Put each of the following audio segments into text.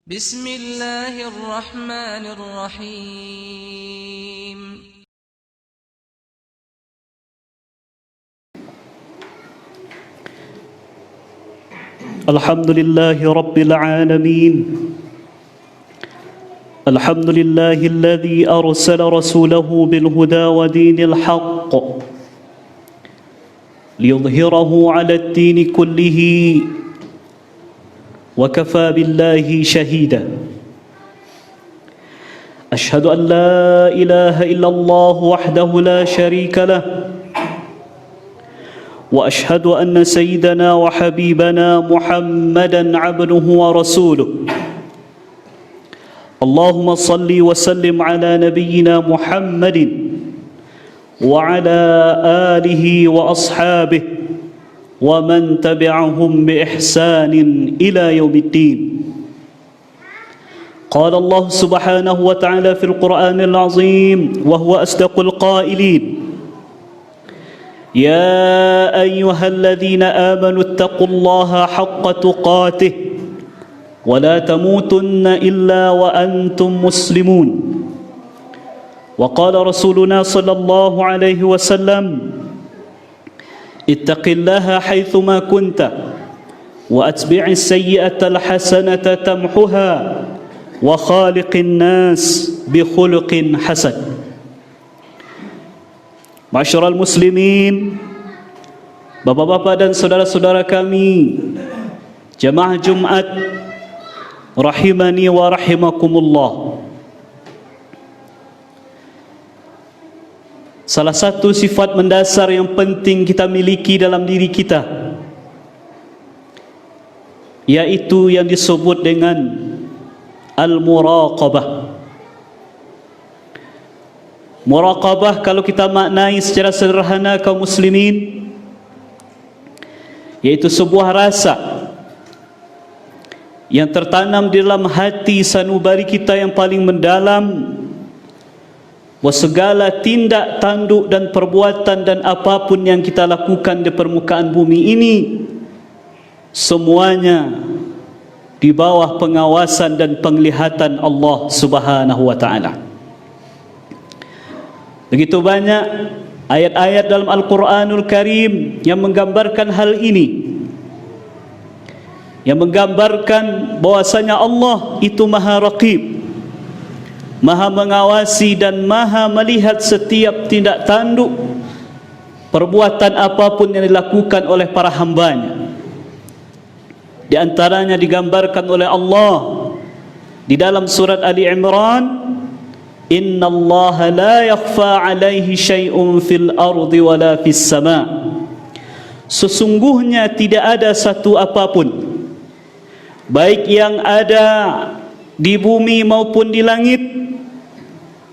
بسم الله الرحمن الرحيم. الحمد لله رب العالمين. الحمد لله الذي أرسل رسوله بالهدى ودين الحق ليظهره على الدين كله وكفى بالله شهيدا. أشهد أن لا إله إلا الله وحده لا شريك له، وأشهد أن سيدنا وحبيبنا محمدا عبده ورسوله. اللهم صل وسلم على نبينا محمد وعلى آله وأصحابه ومن تبعهم بإحسان إلى يوم الدين. قال الله سبحانه وتعالى في القرآن العظيم وهو أصدق القائلين: يا أيها الذين آمنوا اتقوا الله حق تقاته ولا تموتن إلا وأنتم مسلمون. وقال رسولنا صلى الله عليه وسلم: اتق الله حيثما كنت وأتبع السيئة الحسنة تمحها وخالق الناس بخلق حسن. Masyarul muslimin, bapak-bapak dan saudara-saudara kami, jamaah Jumat rahimani wa rahimakumullah. Salah satu sifat mendasar yang penting kita miliki dalam diri kita, yaitu yang disebut dengan al-muraqabah. Muraqabah kalau kita maknai secara sederhana kaum muslimin, yaitu sebuah rasa yang tertanam di dalam hati sanubari kita yang paling mendalam, bahwa segala tindak tanduk dan perbuatan dan apapun yang kita lakukan di permukaan bumi ini semuanya di bawah pengawasan dan penglihatan Allah Subhanahu wa taala. Begitu banyak ayat-ayat dalam Al-Quranul Karim yang menggambarkan hal ini, yang menggambarkan bahwasanya Allah itu Maha Raqib, Maha mengawasi dan Maha melihat setiap tindak tanduk perbuatan apapun yang dilakukan oleh para hambanya. Di antaranya digambarkan oleh Allah di dalam surat Ali Imran: Inna Allah la yakhfa alaihi syai'un fil ardi wala fis sama'. Sesungguhnya tidak ada satu apapun, baik yang ada di bumi maupun di langit,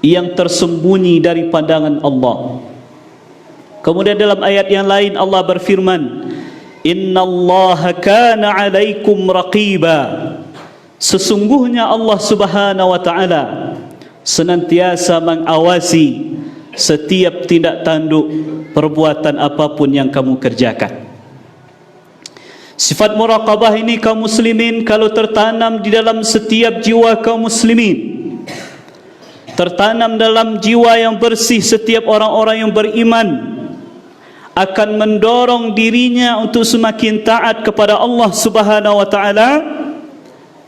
yang tersembunyi dari pandangan Allah. Kemudian dalam ayat yang lain Allah berfirman: Inna Allah kana alaikum raqiba. Sesungguhnya Allah Subhanahu wa ta'ala senantiasa mengawasi setiap tindak tanduk perbuatan apapun yang kamu kerjakan. Sifat muraqabah ini kaum muslimin kalau tertanam di dalam setiap jiwa kaum muslimin, tertanam dalam jiwa yang bersih setiap orang-orang yang beriman, akan mendorong dirinya untuk semakin taat kepada Allah Subhanahu wa taala.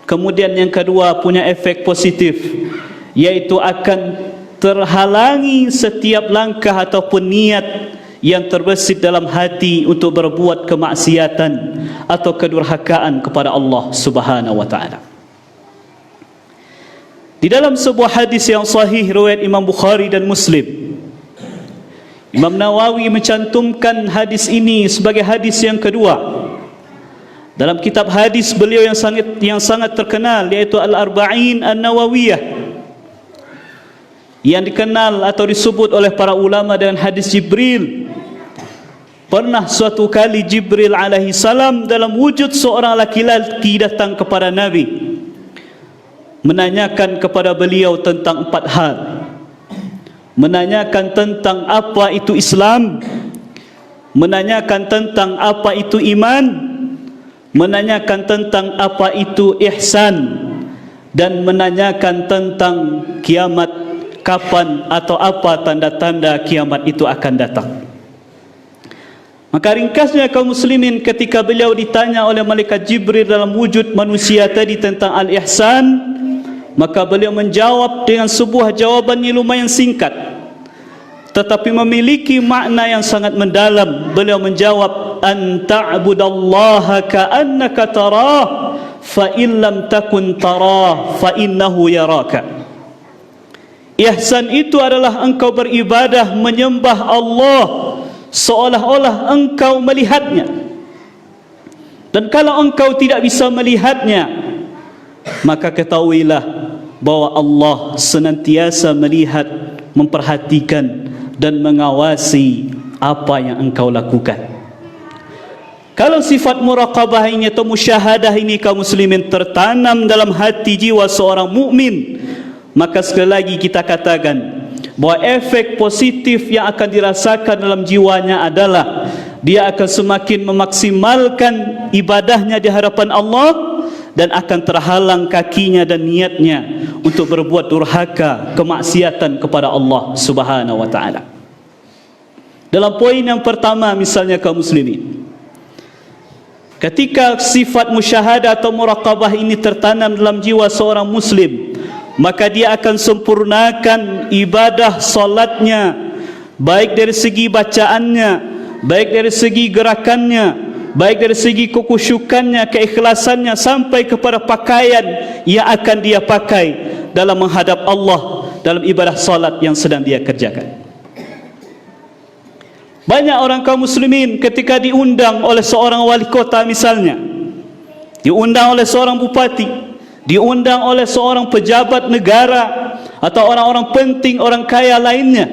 Kemudian yang kedua punya efek positif, yaitu akan terhalangi setiap langkah ataupun niat yang terbesit dalam hati untuk berbuat kemaksiatan atau kedurhakaan kepada Allah Subhanahu wa taala. Di dalam sebuah hadis yang sahih riwayat Imam Bukhari dan Muslim, Imam Nawawi mencantumkan hadis ini sebagai hadis yang kedua dalam kitab hadis beliau yang sangat terkenal, yaitu Al-Arba'in An-Nawawiyah, yang dikenal atau disebut oleh para ulama dengan hadis Jibril. Pernah suatu kali Jibril alaihi salam dalam wujud seorang laki-laki datang kepada Nabi, menanyakan kepada beliau tentang 4 hal. Menanyakan tentang apa itu Islam, menanyakan tentang apa itu iman, menanyakan tentang apa itu ihsan, dan menanyakan tentang kiamat, kapan atau apa tanda-tanda kiamat itu akan datang. Maka ringkasnya kaum muslimin, ketika beliau ditanya oleh malaikat Jibril dalam wujud manusia tadi tentang al-ihsan, maka beliau menjawab dengan sebuah jawaban yang lumayan singkat tetapi memiliki makna yang sangat mendalam. Beliau menjawab, an ta'budallaha ka'annaka tarah fa in lam takun tarah fa innahu yaraka. Ihsan itu adalah engkau beribadah menyembah Allah seolah-olah engkau melihatnya, dan kalau engkau tidak bisa melihatnya, maka ketahuilah bahwa Allah senantiasa melihat, memperhatikan dan mengawasi apa yang engkau lakukan. Kalau sifat muraqabah ini atau musyahadah ini kaum muslimin tertanam dalam hati jiwa seorang mukmin, maka sekali lagi kita katakan bahwa efek positif yang akan dirasakan dalam jiwanya adalah dia akan semakin memaksimalkan ibadahnya di hadapan Allah, dan akan terhalang kakinya dan niatnya untuk berbuat durhaka, kemaksiatan kepada Allah Subhanahu wa taala. Dalam poin yang pertama misalnya kaum muslimin, ketika sifat musyahadah atau muraqabah ini tertanam dalam jiwa seorang muslim, maka dia akan sempurnakan ibadah solatnya, baik dari segi bacaannya, baik dari segi gerakannya, baik dari segi kekhusyukannya, keikhlasannya, sampai kepada pakaian yang akan dia pakai dalam menghadap Allah dalam ibadah solat yang sedang dia kerjakan. Banyak orang kaum muslimin ketika diundang oleh seorang wali kota misalnya, diundang oleh seorang bupati, diundang oleh seorang pejabat negara atau orang-orang penting, orang kaya lainnya,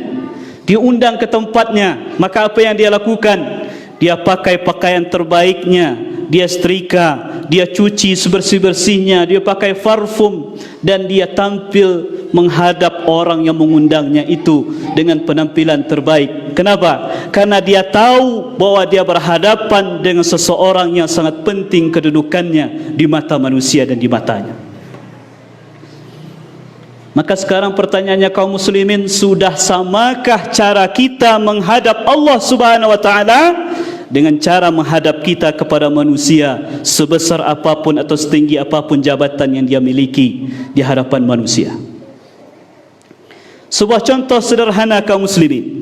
diundang ke tempatnya, maka apa yang dia lakukan? Dia pakai pakaian terbaiknya, dia setrika, dia cuci sebersih-bersihnya, dia pakai parfum, dan dia tampil menghadap orang yang mengundangnya itu dengan penampilan terbaik. Kenapa? Karena dia tahu bahwa dia berhadapan dengan seseorang yang sangat penting kedudukannya di mata manusia dan di matanya. Maka sekarang pertanyaannya kaum muslimin, sudah samakah cara kita menghadap Allah Subhanahu wa taala dengan cara menghadap kita kepada manusia, sebesar apapun atau setinggi apapun jabatan yang dia miliki di hadapan manusia? Sebuah contoh sederhana kaum muslimin.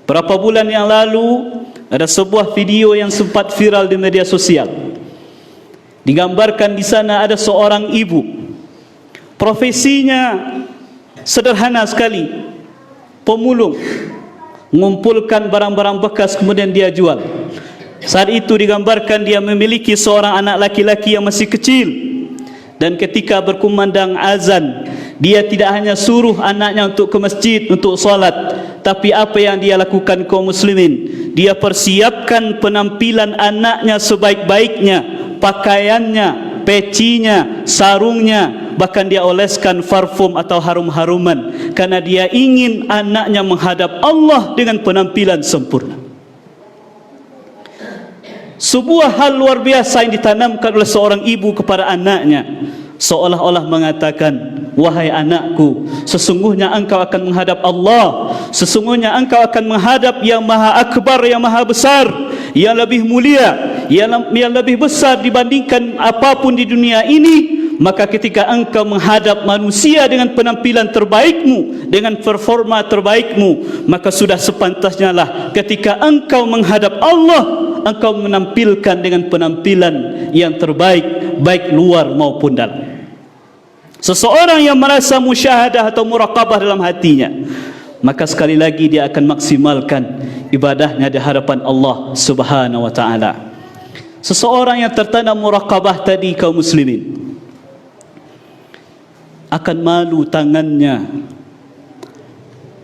Berapa bulan yang lalu ada sebuah video yang sempat viral di media sosial. Digambarkan di sana ada seorang ibu, profesinya sederhana sekali, pemulung, mengumpulkan barang-barang bekas kemudian dia jual. Saat itu digambarkan dia memiliki seorang anak laki-laki yang masih kecil, dan ketika berkumandang azan, dia tidak hanya suruh anaknya untuk ke masjid untuk solat, tapi apa yang dia lakukan kaum muslimin, dia persiapkan penampilan anaknya sebaik-baiknya, pakaiannya, pecinya, sarungnya, bahkan dia oleskan parfum atau harum-haruman, karena dia ingin anaknya menghadap Allah dengan penampilan sempurna. Sebuah hal luar biasa yang ditanamkan oleh seorang ibu kepada anaknya, seolah-olah mengatakan, wahai anakku, sesungguhnya engkau akan menghadap Allah, sesungguhnya engkau akan menghadap yang maha akbar, yang maha besar, yang lebih mulia, yang lebih besar dibandingkan apapun di dunia ini. Maka ketika engkau menghadap manusia dengan penampilan terbaikmu, dengan performa terbaikmu, maka sudah sepantasnya lah ketika engkau menghadap Allah, engkau menampilkan dengan penampilan yang terbaik, baik luar maupun dalam. Seseorang yang merasa musyahadah atau muraqabah dalam hatinya, maka sekali lagi dia akan maksimalkan ibadahnya di hadapan Allah Subhanahu wa taala. Seseorang yang tertanam muraqabah tadi kaum muslimin akan malu tangannya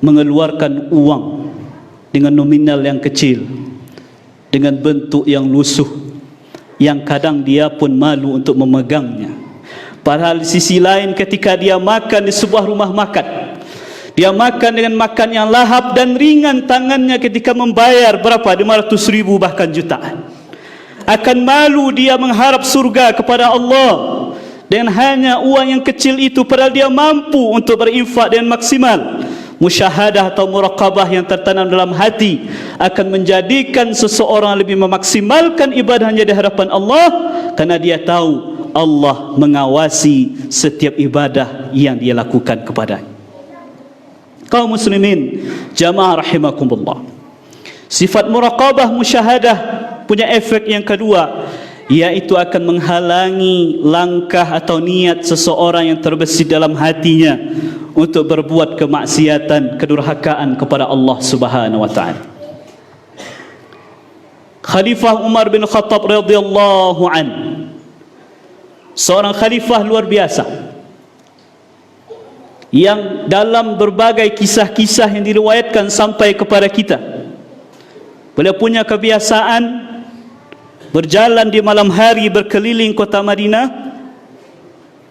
mengeluarkan uang dengan nominal yang kecil, dengan bentuk yang lusuh, yang kadang dia pun malu untuk memegangnya. Padahal di sisi lain ketika dia makan di sebuah rumah makan, dia makan dengan makan yang lahap dan ringan tangannya ketika membayar berapa? 500.000 bahkan jutaan. Akan malu dia mengharap surga kepada Allah dengan hanya uang yang kecil itu, padahal dia mampu untuk berinfak dengan maksimal. Musyahadah atau muraqabah yang tertanam dalam hati akan menjadikan seseorang lebih memaksimalkan ibadahnya di hadapan Allah, karena dia tahu Allah mengawasi setiap ibadah yang dia lakukan kepadanya. Kaum muslimin jamaah rahimakumullah, sifat muraqabah musyahadah punya efek yang kedua, yaitu akan menghalangi langkah atau niat seseorang yang terbesit dalam hatinya untuk berbuat kemaksiatan, kedurhakaan kepada Allah Subhanahu wa taala. Khalifah Umar bin Khattab radhiyallahu an, seorang khalifah luar biasa yang dalam berbagai kisah-kisah yang diriwayatkan sampai kepada kita, beliau punya kebiasaan berjalan di malam hari berkeliling kota Madinah,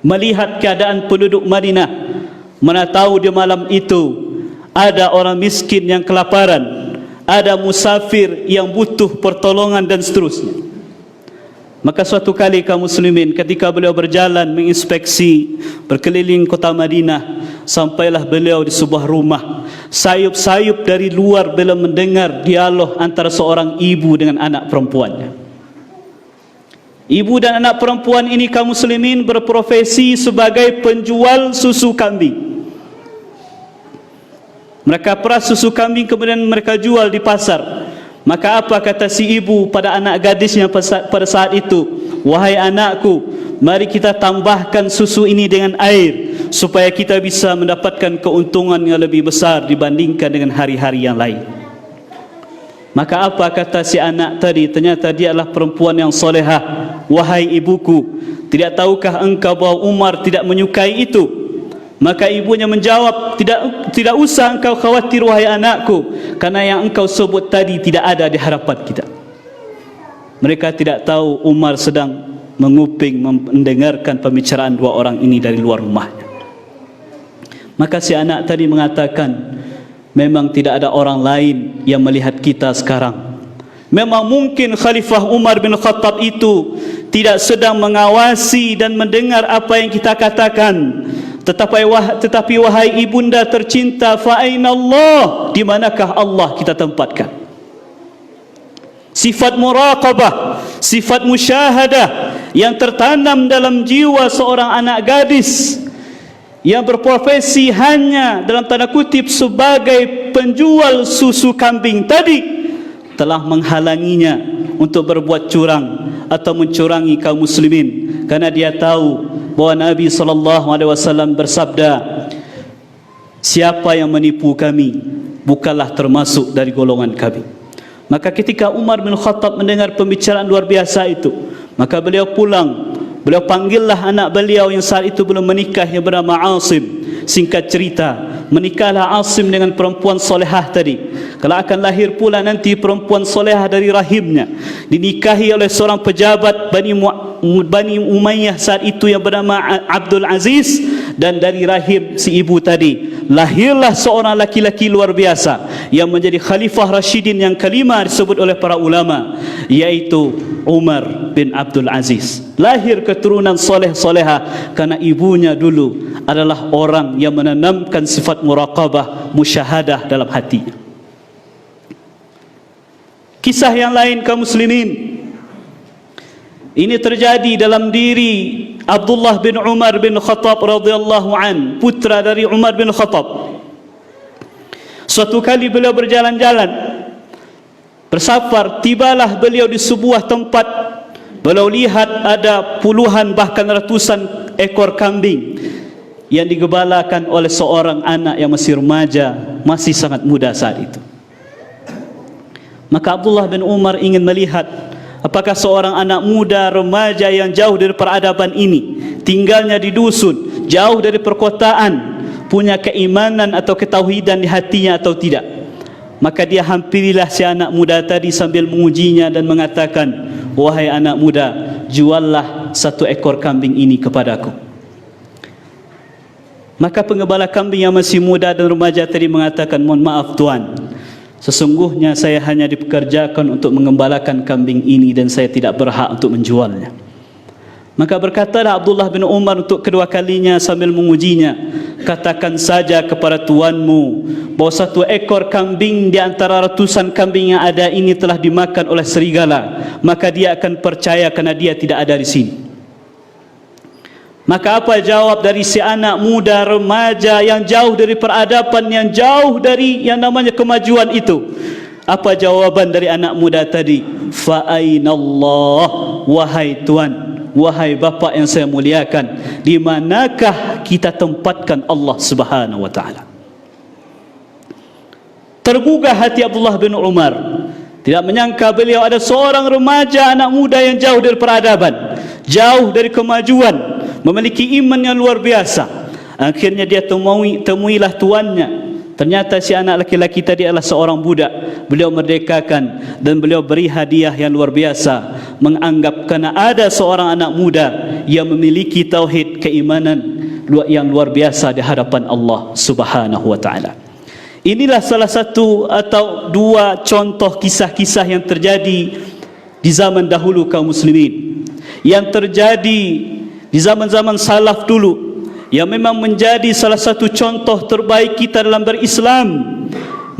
melihat keadaan penduduk Madinah, mana tahu di malam itu ada orang miskin yang kelaparan, ada musafir yang butuh pertolongan dan seterusnya. Maka suatu kali kaum muslimin, ketika beliau berjalan menginspeksi berkeliling kota Madinah, sampailah beliau di sebuah rumah. Sayup-sayup dari luar beliau mendengar dialog antara seorang ibu dengan anak perempuannya. Ibu dan anak perempuan ini kaum muslimin berprofesi sebagai penjual susu kambing. Mereka peras susu kambing kemudian mereka jual di pasar. Maka apa kata si ibu pada anak gadisnya pada saat itu? Wahai anakku, mari kita tambahkan susu ini dengan air supaya kita bisa mendapatkan keuntungan yang lebih besar dibandingkan dengan hari-hari yang lain. Maka apa kata si anak tadi? Ternyata dia adalah perempuan yang solehah. Wahai ibuku, tidak tahukah engkau bahawa Umar tidak menyukai itu? Maka ibunya menjawab, tidak usah engkau khawatir wahai anakku, karena yang engkau sebut tadi tidak ada di hadapan kita. Mereka tidak tahu Umar sedang menguping, mendengarkan pembicaraan dua orang ini dari luar rumahnya. Maka si anak tadi mengatakan, memang tidak ada orang lain yang melihat kita sekarang. Memang mungkin Khalifah Umar bin Khattab itu tidak sedang mengawasi dan mendengar apa yang kita katakan. Tetapi wahai ibunda tercinta, fa aina Allah, di manakah Allah kita tempatkan? Sifat muraqabah, sifat musyahadah yang tertanam dalam jiwa seorang anak gadis yang berprofesi hanya dalam tanda kutip sebagai penjual susu kambing tadi, telah menghalanginya untuk berbuat curang atau mencurangi kaum muslimin, karena dia tahu bahawa Nabi SAW bersabda, siapa yang menipu kami bukanlah termasuk dari golongan kami. Maka ketika Umar bin Khattab mendengar pembicaraan luar biasa itu, maka beliau pulang. Beliau panggillah anak beliau yang saat itu belum menikah, yang bernama Asim. Singkat cerita, menikahlah Asim dengan perempuan solehah tadi. Kalau akan lahir pula nanti perempuan solehah dari rahimnya, dinikahi oleh seorang pejabat Bani Umayyah saat itu yang bernama Abdul Aziz. Dan dari rahim si ibu tadi lahirlah seorang laki-laki luar biasa yang menjadi Khalifah Rashidin yang kelima disebut oleh para ulama, yaitu Umar bin Abdul Aziz. Lahir keturunan soleh-solehah karena ibunya dulu adalah orang yang menanamkan sifat muraqabah, musyahadah dalam hatinya. Kisah yang lain kaum muslimin, ini terjadi dalam diri Abdullah bin Umar bin Khattab radhiyallahu an, putra dari Umar bin Khattab. Suatu kali beliau berjalan-jalan, bersafar, tibalah beliau di sebuah tempat. Beliau lihat ada puluhan bahkan ratusan ekor kambing yang digembalakan oleh seorang anak yang masih remaja, masih sangat muda saat itu. Maka Abdullah bin Umar ingin melihat apakah seorang anak muda remaja yang jauh dari peradaban ini, tinggalnya di dusun, jauh dari perkotaan, punya keimanan atau ketauhidan di hatinya atau tidak. Maka dia hampirilah si anak muda tadi sambil mengujinya dan mengatakan, wahai anak muda, juallah satu ekor kambing ini kepadaku. Maka pengembala kambing yang masih muda dan remaja tadi mengatakan, mohon maaf tuan, sesungguhnya saya hanya dipekerjakan untuk mengembalakan kambing ini dan saya tidak berhak untuk menjualnya. Maka berkatalah Abdullah bin Umar untuk kedua kalinya sambil mengujinya, katakan saja kepada tuanmu bahawa satu ekor kambing di antara ratusan kambing yang ada ini telah dimakan oleh serigala, maka dia akan percaya kerana dia tidak ada di sini. Maka apa jawab dari si anak muda remaja yang jauh dari peradaban, yang jauh dari yang namanya kemajuan itu? Apa jawaban dari anak muda tadi? Fa ainallah, wahai Tuhan, wahai bapa yang saya muliakan, di manakah kita tempatkan Allah Subhanahu wa taala? Tergugah hati Abdullah bin Umar. Tidak menyangka beliau ada seorang remaja anak muda yang jauh dari peradaban, jauh dari kemajuan, memiliki iman yang luar biasa. Akhirnya dia temuilah tuannya. Ternyata si anak laki-laki tadi adalah seorang budak. Beliau merdekakan dan beliau beri hadiah yang luar biasa, menganggap kerana ada seorang anak muda yang memiliki tauhid, keimanan yang luar biasa di hadapan Allah Subhanahu wa taala. Inilah salah satu atau dua contoh kisah-kisah yang terjadi di zaman dahulu kaum muslimin, yang terjadi di zaman-zaman salaf dulu, yang memang menjadi salah satu contoh terbaik kita dalam berislam.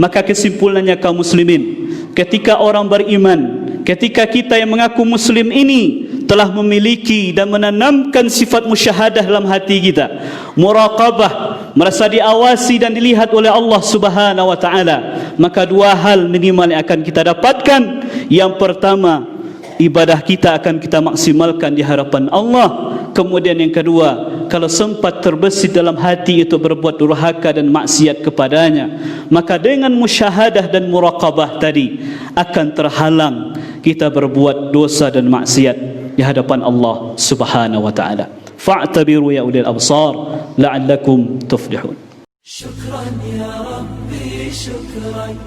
Maka kesimpulannya kaum muslimin, ketika orang beriman, ketika kita yang mengaku muslim ini telah memiliki dan menanamkan sifat musyahadah dalam hati kita, muraqabah, merasa diawasi dan dilihat oleh Allah Subhanahu wa taala, maka dua hal minimal yang akan kita dapatkan. Yang pertama, ibadah kita akan kita maksimalkan di hadapan Allah. Kemudian yang kedua, kalau sempat terbesit dalam hati itu berbuat durhaka dan maksiat kepadanya, maka dengan musyahadah dan muraqabah tadi akan terhalang kita berbuat dosa dan maksiat di hadapan Allah Subhanahu wa taala. Fa'tabiru ya ulil absar la'allakum tuflihun. Syukran ya Rabbi, syukran,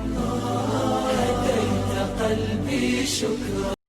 hadaita qalbi, syukran.